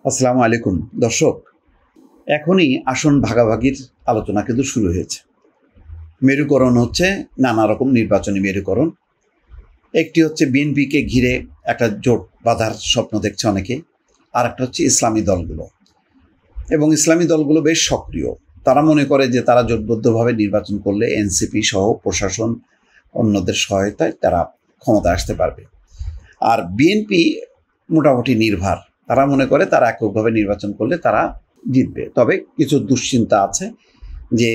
আসসালামু আলাইকুম দর্শক, এখনই আসন ভাগাভাগির আলোচনা কিন্তু শুরু হয়েছে। মেরুকরণ হচ্ছে নানা রকম নির্বাচনী মেরুকরণ। একটি হচ্ছে বিএনপিকে ঘিরে একটা জোট বাঁধার স্বপ্ন দেখছে অনেকে, আর একটা হচ্ছে ইসলামী দলগুলো। এবং ইসলামী দলগুলো বেশ সক্রিয়। তারা মনে করে যে তারা জোটবদ্ধভাবে নির্বাচন করলে এনসিপি সহ প্রশাসন অন্যদের সহায়তায় তারা ক্ষমতা আসতে পারবে। আর বিএনপি মোটামুটি নির্ভর, তারা মনে করে তারা এককভাবে নির্বাচন করলে তারা জিতবে। তবে কিছু দুশ্চিন্তা আছে যে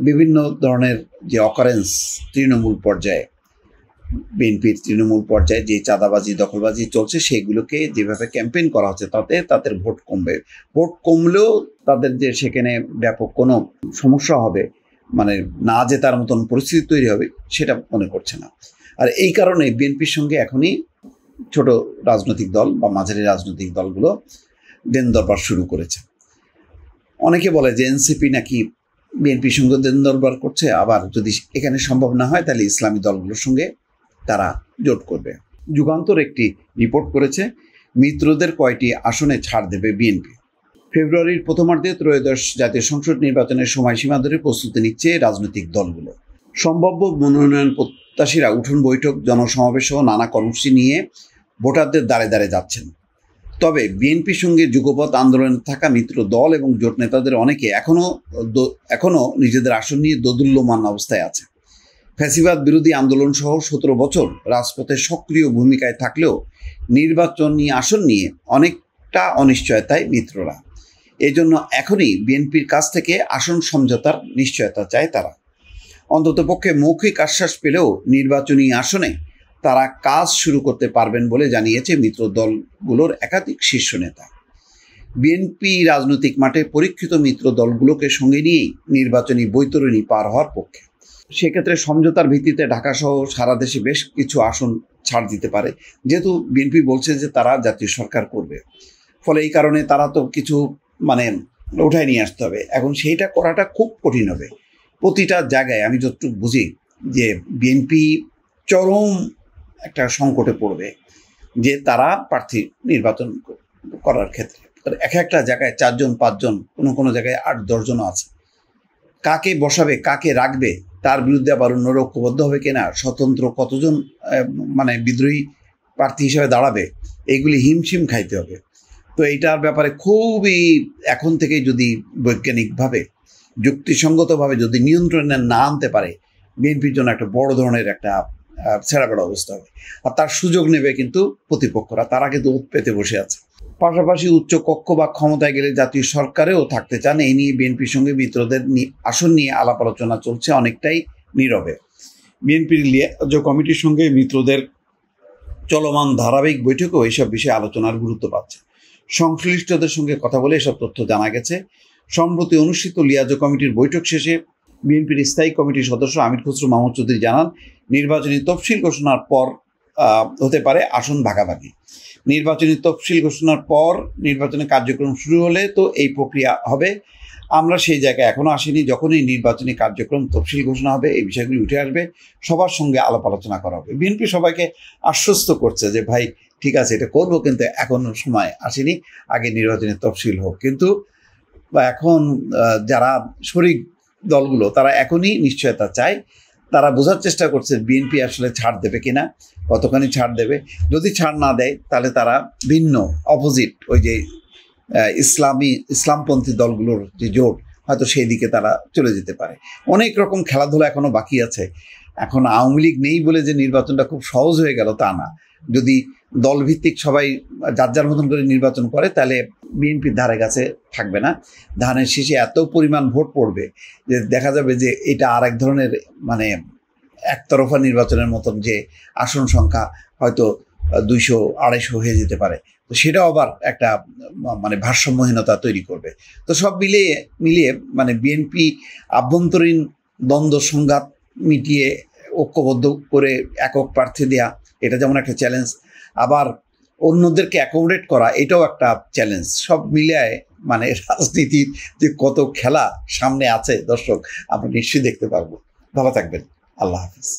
বিভিন্ন ধরনের যে অকারেন্স তৃণমূল পর্যায়ে, বিএনপির তৃণমূল পর্যায়ে যে চাঁদাবাজি দখলবাজি চলছে সেগুলোকে যেভাবে ক্যাম্পেইন করা হচ্ছে তাতে তাদের ভোট কমবে। ভোট কমলেও তাদের যে সেখানে ব্যাপক কোনো সমস্যা হবে, মানে না জেতার মতন পরিস্থিতি তৈরি হবে, সেটা মনে করছে না। আর এই কারণে বিএনপির সঙ্গে এখনই ছোট রাজনৈতিক দল বা মাঝারি রাজনৈতিক দলগুলো দেন দরবার শুরু করেছে। অনেকে বলে যে এনসিপি নাকি বিএনপির সঙ্গে দেন দরবার করছে, আবার যদি এখানে সম্ভব না হয় তাহলে ইসলামী দলগুলোর সঙ্গে তারা জোট করবে। যুগান্তর একটি রিপোর্ট করেছে মিত্রদের কয়টি আসনে ছাড় দেবে বিএনপি। ফেব্রুয়ারির প্রথমার্ধে ত্রয়োদশ জাতীয় সংসদ নির্বাচনের সময়সীমা ধরে প্রস্তুতি নিচ্ছে রাজনৈতিক দলগুলো। সম্ভাব্য মনোনয়ন প্রত্যাশীরা উঠোন বৈঠক, জনসমাবেশ সহ নানা কর্মসূচি নিয়ে ভোটারদের দ্বারে দ্বারে যাচ্ছেন। তবে বিএনপির সঙ্গে যুগপৎ আন্দোলনে থাকা মিত্র দল এবং জোট নেতাদের অনেকে এখনও নিজেদের আসন নিয়ে দোদুল্যমান অবস্থায় আছে। ফ্যাসিবাদ বিরোধী আন্দোলন সহ 17 বছর রাজপথে সক্রিয় ভূমিকায় থাকলেও নির্বাচনী আসন নিয়ে অনেকটা অনিশ্চয়তায় মিত্ররা। এজন্য এখনই বিএনপির কাছ থেকে আসন সমঝোতার নিশ্চয়তা চায় তারা। অন্ততপক্ষে মৌখিক আশ্বাস পেলেও নির্বাচনী আসনে তারা কাজ শুরু করতে পারবেন বলে জানিয়েছে মিত্র দলগুলোর একাধিক শীর্ষ নেতা। বিএনপি রাজনৈতিক মাঠে পরীক্ষিত মিত্র দলগুলোকে সঙ্গে নিয়েই নির্বাচনী বৈতরণী পার হওয়ার পক্ষে। সেক্ষেত্রে সমঝোতার ভিত্তিতে ঢাকাসহ সারা দেশে বেশ কিছু আসন ছাড় দিতে পারে, যেহেতু বিএনপি বলছে যে তারা জাতীয় সরকার করবে। ফলে এই কারণে তারা তো কিছু উঠায় নিয়ে আসতে হবে। এখন সেইটা করাটা খুব কঠিন হবে। প্রতিটা জায়গায় আমি যতটুকু বুঝি যে বিএনপি চরম একটা সংকটে পড়বে যে তারা প্রার্থী নির্বাচন করার ক্ষেত্রে এক একটা জায়গায় 4 জন 5 জন, কোনো জায়গায় 8-10 জনও আছে। কাকে বসাবে, কাকে রাখবে, তার বিরুদ্ধে আবার অন্যরা ঐক্যবদ্ধ হবে কিনা, স্বতন্ত্র কতজন বিদ্রোহী প্রার্থী হিসেবে দাঁড়াবে, এইগুলি হিমশিম খাইতে হবে। তো এইটার ব্যাপারে খুবই এখন থেকেই যদি বৈজ্ঞানিকভাবে যুক্তিসঙ্গতভাবে যদি নিয়ন্ত্রণে না আনতে পারে, বিএনপির জন্য একটা বড় ধরনের একটা ছেঁড়াবেড়া অবস্থা হবে। আর তার সুযোগ নেবে কিন্তু প্রতিপক্ষরা, তারা কিন্তু পেতে বসে আছে। পাশাপাশি উচ্চ কক্ষ বা ক্ষমতায় গেলে জাতীয় সরকারেও থাকতে চান। এই নিয়ে বিএনপির সঙ্গে মিত্রদের আসন নিয়ে আলাপ আলোচনা চলছে অনেকটাই নীরবে। বিএনপির লিয়াজোঁ কমিটির সঙ্গে মিত্রদের চলমান ধারাবাহিক বৈঠকেও এইসব বিষয়ে আলোচনার গুরুত্ব পাচ্ছে। সংশ্লিষ্টদের সঙ্গে কথা বলে এসব তথ্য জানা গেছে। সম্প্রতি অনুষ্ঠিত লিয়াজোঁ কমিটির বৈঠক শেষে বিএনপির স্থায়ী কমিটির সদস্য আমির খসরু মাহমুদ চৌধুরী জানান, নির্বাচনী তফসিল ঘোষণার পর হতে পারে আসন ভাগাভাগি। নির্বাচনী তফসিল ঘোষণার পর নির্বাচনের কার্যক্রম শুরু হলে তো এই প্রক্রিয়া হবে। আমরা সেই জায়গায় এখনও আসিনি। যখনই নির্বাচনী কার্যক্রম তফসিল ঘোষণা হবে এই বিষয়গুলি উঠে আসবে, সবার সঙ্গে আলাপ আলোচনা করা হবে। বিএনপি সবাইকে আশ্বস্ত করছে যে ভাই ঠিক আছে, এটা করবো, কিন্তু এখনও সময় আসেনি, আগে নির্বাচনী তফসিল হোক। কিন্তু এখন যারা শরিক দলগুলো তারা এখনই নিশ্চয়তা চায়। তারা বোঝার চেষ্টা করছে বিএনপি আসলে ছাড় দেবে কিনা, কতখানি ছাড় দেবে। যদি ছাড় না দেয় তাহলে তারা ভিন্ন অপোজিট ওই যে ইসলামপন্থী দলগুলোর যে জোট, হয়তো সেই দিকে তারা চলে যেতে পারে। অনেক রকম খেলাধুলা এখনও বাকি আছে। এখন আওয়ামী লীগ নেই বলে যে নির্বাচনটা খুব সহজ হয়ে গেল তা না। যদি দলভিত্তিক সবাই যার যার মতন করে নির্বাচন করে তাহলে বিএনপির ধারে কাছে থাকবে না। ধানের শীষে এত পরিমাণ ভোট পড়বে যে দেখা যাবে যে এটা আর এক ধরনের একতরফা নির্বাচনের মতন, যে আসন সংখ্যা হয়তো 200-250 হয়ে যেতে পারে। তো সেটাও আবার একটা ভারসাম্যহীনতা তৈরি করবে। তো সব মিলিয়ে বিএনপি আভ্যন্তরীণ দ্বন্দ্ব সংঘাত মিটিয়ে ঐক্যবদ্ধ করে একক প্রার্থী দেওয়া, এটা যেমন একটা চ্যালেঞ্জ, আবার অন্যদেরকে অ্যাকোমোডেট করা এটাও একটা চ্যালেঞ্জ। সব মিলিয়ে রাজনীতির যে কত খেলা সামনে আছে দর্শক আমরা নিশ্চয়ই দেখতে পারবো। ভালো থাকবেন। আল্লাহ হাফিজ।